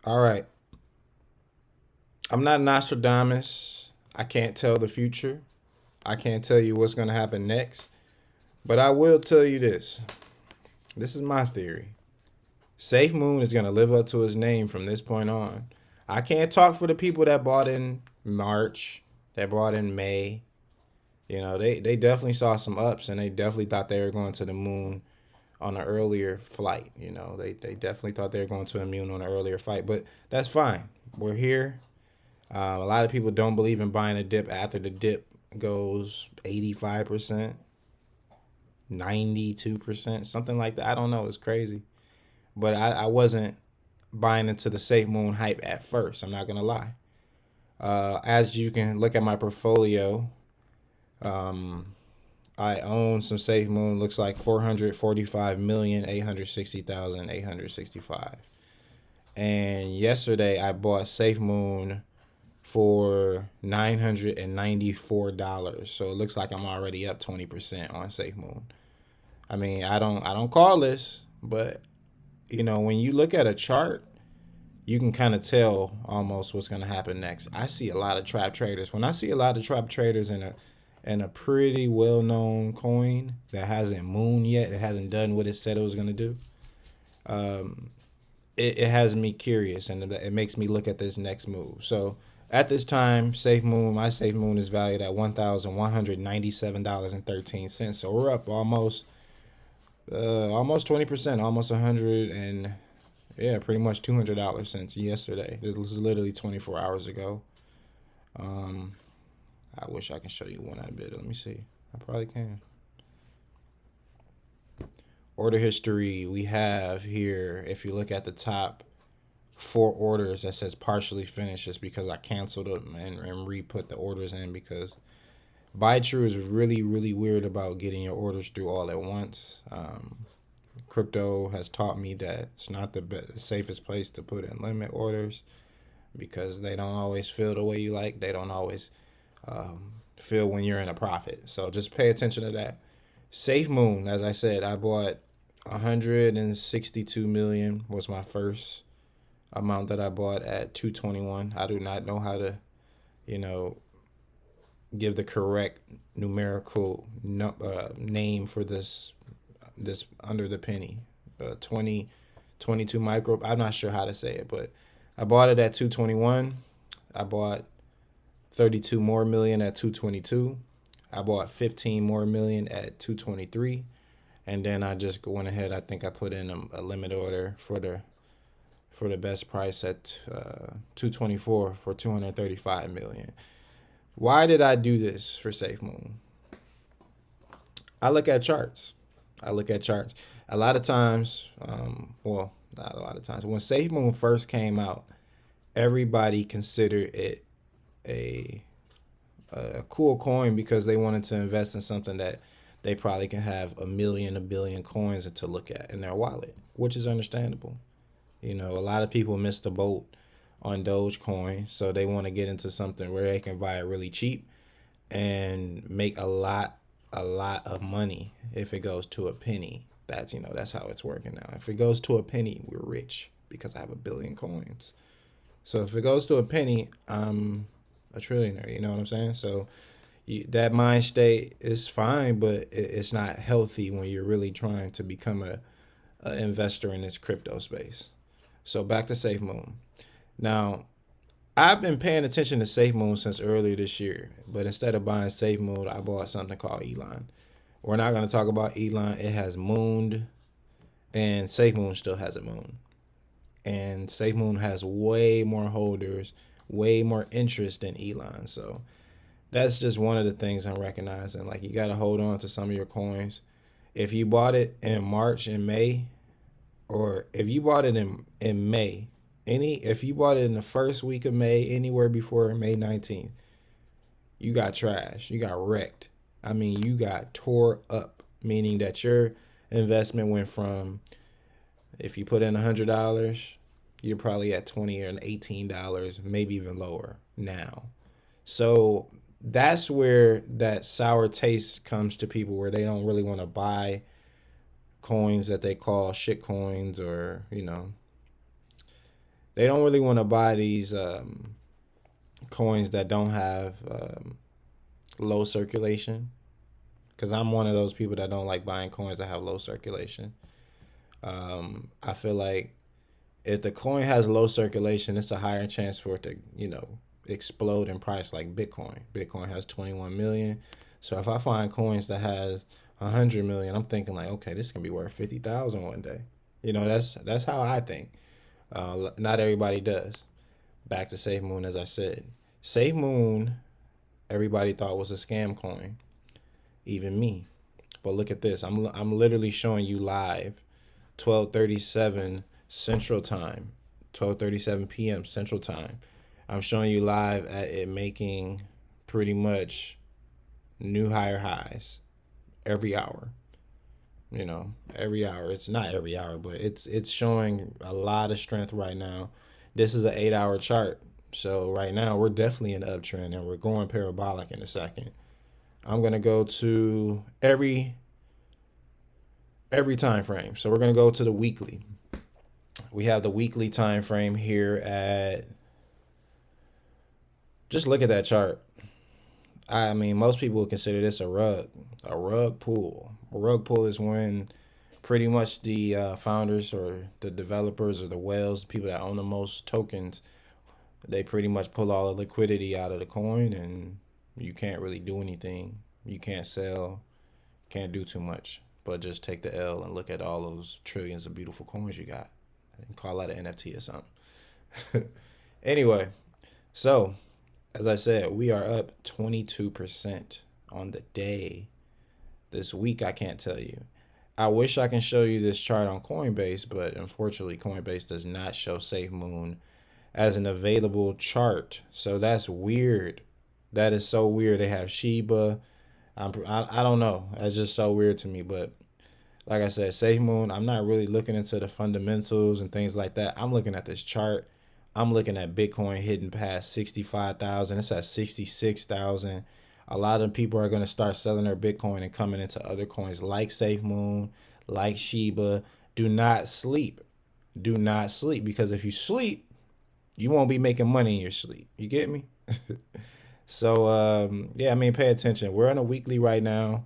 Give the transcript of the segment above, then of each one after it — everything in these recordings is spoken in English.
All right. I'm not Nostradamus. I can't tell the future. I can't tell you what's going to happen next. But I will tell you this. This is my theory. Safemoon is going to live up to his name from this point on. I can't talk for the people that bought in March, that bought in May. They definitely saw some ups and they definitely thought they were going to the moon on an earlier flight. They definitely thought they were going to the moon on an earlier flight. But that's fine. We're here. A lot of people don't believe in buying a dip after the dip goes 85%, 92%, something like that. I don't know. It's crazy. But I wasn't buying into the Safemoon hype at first. I'm not going to lie. As you can look at my portfolio, um, I own some Safemoon. Looks like 445,860,865. And yesterday I bought Safemoon for $994. So it looks like I'm already up 20% on Safemoon. I mean, I don't call this, but when you look at a chart, you can kind of tell almost what's going to happen next. I see a lot of trap traders. When I see a lot of trap traders in a pretty well-known coin that hasn't mooned yet, it hasn't done what it said it was going to do. Um, it has me curious and it makes me look at this next move. So at this time, my Safe Moon is valued at $1,197.13. So we're up almost 20%, almost 100 and yeah, pretty much $200 since yesterday. It was literally 24 hours ago. Um, I wish I can show you when I bid. Let me see. I probably can. Order history we have here. If you look at the top four orders that says partially finished, just because I canceled them and re-put the orders in because Buy True is really, really weird about getting your orders through all at once. Crypto has taught me that it's not the safest place to put in limit orders because they don't always feel the way you like. They don't always feel when you're in a profit. So just pay attention to that. Safe Moon, as I said, I bought 162 million was my first amount that I bought at 221. I do not know how to, you know, give the correct numerical name for this under the penny. 20 22 micro. I'm not sure how to say it, but I bought it at 221. I bought 32 more million at 222. I bought 15 more million at 223. And then I just went ahead. I think I put in a limit order for the best price at 224 for 235 million. Why did I do this for SafeMoon? I look at charts. I look at charts. A lot of times, well, not a lot of times, when SafeMoon first came out, everybody considered it a a cool coin because they wanted to invest in something that they probably can have a billion coins to look at in their wallet, which is understandable. A lot of people miss the boat on Dogecoin, so they want to get into something where they can buy it really cheap and make a lot of money if it goes to a penny. That's how it's working now. If it goes to a penny, we're rich because I have a billion coins. So if it goes to a penny, I'm a trillionaire. You know what I'm saying? So that mind state is fine, but it's not healthy when you're really trying to become a investor in this crypto space. So back to SafeMoon. Now, I've been paying attention to SafeMoon since earlier this year, but instead of buying SafeMoon, I bought something called Elon. We're not going to talk about Elon. It has mooned, and SafeMoon still hasn't mooned. And SafeMoon has way more holders, way more interest than Elon. So that's just one of the things I'm recognizing. Like you got to hold on to some of your coins. If you bought it in March and May, or if you bought it in May, if you bought it in the first week of May, anywhere before May 19th, you got trashed. You got wrecked. I mean, you got tore up, meaning that your investment went from, if you put in $100, you're probably at 20 or $18, maybe even lower now. So that's where that sour taste comes to people where they don't really want to buy coins that they call shit coins or, they don't really want to buy these coins that don't have low circulation. Because I'm one of those people that don't like buying coins that have low circulation. I feel like if the coin has low circulation, it's a higher chance for it to, explode in price like Bitcoin. Bitcoin has 21 million. So if I find coins that has 100 million, I'm thinking like, okay, this can be worth 50,000 one day. That's how I think. Not everybody does. Back to Safemoon, as I said. Safemoon, everybody thought was a scam coin, even me. But look at this. I'm literally showing you live, 12:37 Central Time, 12:37 p.m. Central Time. I'm showing you live at it making pretty much new higher highs every hour. Every hour. It's not every hour, but it's showing a lot of strength right now. This is an 8-hour chart. So right now we're definitely in an uptrend and we're going parabolic in a second. I'm gonna go to every time frame. So we're gonna go to the weekly. We have the weekly time frame here at. Just look at that chart. I mean, most people would consider this a rug pull. A rug pull is when pretty much the founders or the developers or the whales, the people that own the most tokens, they pretty much pull all the liquidity out of the coin, and you can't really do anything. You can't sell, can't do too much, but just take the L and look at all those trillions of beautiful coins you got and call that an NFT or something. Anyway, so as I said, we are up 22% on the day. This week, I can't tell you. I wish I can show you this chart on Coinbase, but unfortunately, Coinbase does not show Safemoon as an available chart. So that's weird. That is so weird. They have Shiba. I don't know. That's just so weird to me. But like I said, Safemoon, I'm not really looking into the fundamentals and things like that. I'm looking at this chart. I'm looking at Bitcoin hitting past 65,000. It's at 66,000. A lot of people are going to start selling their Bitcoin and coming into other coins like Safemoon, like Shiba. Do not sleep. Do not sleep, because if you sleep, you won't be making money in your sleep. You get me? So, yeah, I mean, pay attention. We're on a weekly right now.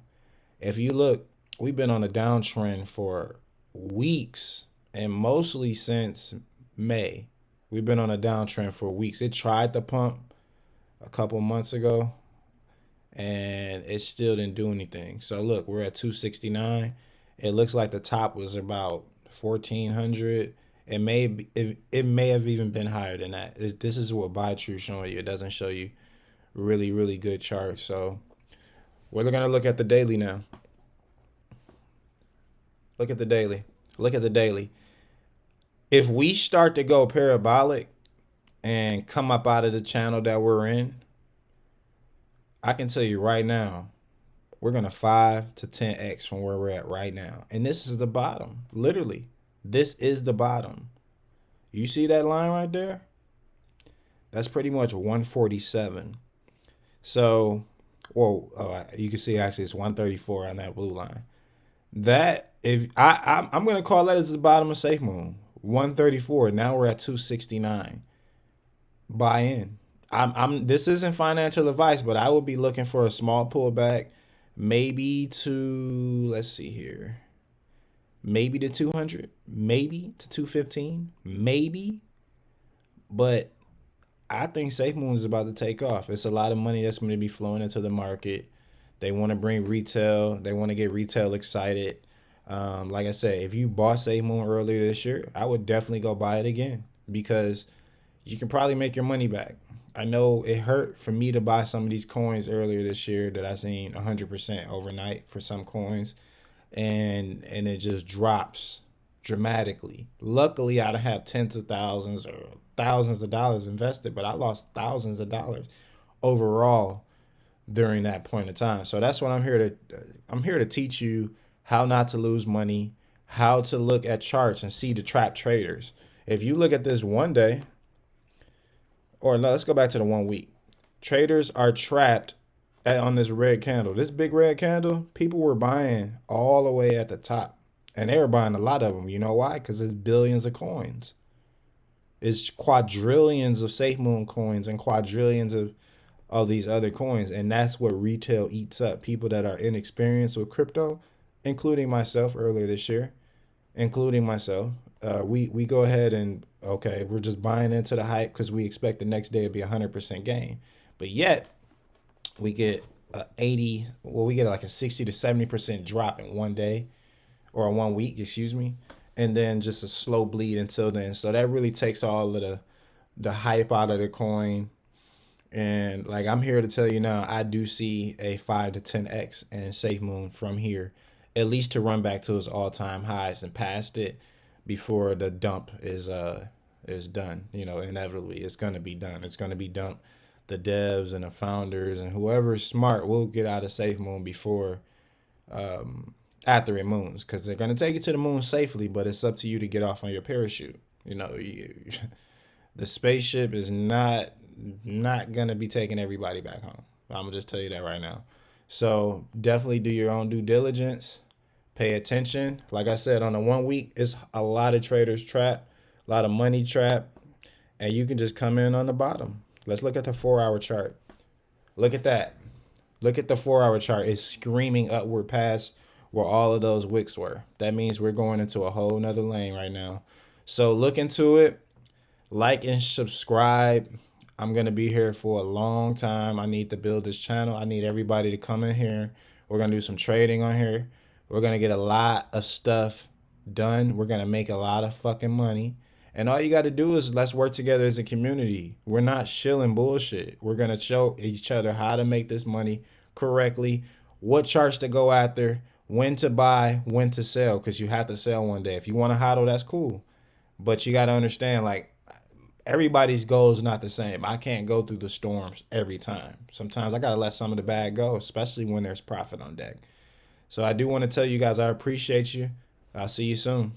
If you look, we've been on a downtrend for weeks, and mostly since May. We've been on a downtrend for weeks. It tried to pump a couple months ago, and it still didn't do anything. So look, we're at 269. It looks like the top was about 1,400. It may have even been higher than that. This is what BuyTrue showing you. It doesn't show you really, really good charts. So we're gonna look at the daily now. Look at the daily. Look at the daily. If we start to go parabolic and come up out of the channel that we're in, I can tell you right now, we're going to 5 to 10x from where we're at right now. And this is the bottom. Literally, this is the bottom. You see that line right there? That's pretty much 147. So, you can see actually it's 134 on that blue line. That, if I'm going to call that as the bottom of Safemoon. 134. Now we're at 269. Buy in. This isn't financial advice, but I would be looking for a small pullback, maybe to, let's see here, maybe to 200, maybe to 215, maybe. But I think Safemoon is about to take off. It's a lot of money that's going to be flowing into the market. They want to bring retail. They want to get retail excited. Like I said, if you bought Safemoon earlier this year, I would definitely go buy it again, because you can probably make your money back. I know it hurt for me to buy some of these coins earlier this year that I seen 100% overnight for some coins, and it just drops dramatically. Luckily, I don't have tens of thousands or thousands of dollars invested, but I lost thousands of dollars overall during that point in time. So that's what I'm here to teach you how not to lose money, how to look at charts and see the trap traders. If you look at this one day, or no, let's go back to the 1 week. Traders are trapped on this red candle. This big red candle, people were buying all the way at the top. And they were buying a lot of them. You know why? Because it's billions of coins. It's quadrillions of Safemoon coins and quadrillions of all these other coins, and that's what retail eats up. People that are inexperienced with crypto, including myself earlier this year, including myself. We go ahead and okay, we're just buying into the hype because we expect the next day to be 100% gain, but yet we get a 80, well, we get like a 60 to 70% drop in one day or 1 week, excuse me, and then just a slow bleed until then. So that really takes all of the hype out of the coin. And like I'm here to tell you now, I do see a 5 to 10x in Safemoon from here, at least to run back to its all time highs and past it before the dump is done. You know, inevitably it's gonna be done. It's gonna be dumped. The devs and the founders and whoever's smart will get out of Safemoon before after it moons, because they're gonna take it to the moon safely, but it's up to you to get off on your parachute. You know, the spaceship is not gonna be taking everybody back home. I'm gonna just tell you that right now. So definitely do your own due diligence. Pay attention. Like I said, on the 1 week, it's a lot of traders trap, a lot of money trap, and you can just come in on the bottom. Let's look at the 4 hour chart. Look at that. Look at the 4 hour chart. It's screaming upward past where all of those wicks were. That means we're going into a whole nother lane right now. So look into it. Like and subscribe. I'm going to be here for a long time. I need to build this channel. I need everybody to come in here. We're going to do some trading on here. We're going to get a lot of stuff done. We're going to make a lot of fucking money. And all you got to do is let's work together as a community. We're not shilling bullshit. We're going to show each other how to make this money correctly, what charts to go after, when to buy, when to sell, because you have to sell one day. If you want to hodl, that's cool. But you got to understand, like, everybody's goal is not the same. I can't go through the storms every time. Sometimes I got to let some of the bad go, especially when there's profit on deck. So I do want to tell you guys I appreciate you. I'll see you soon.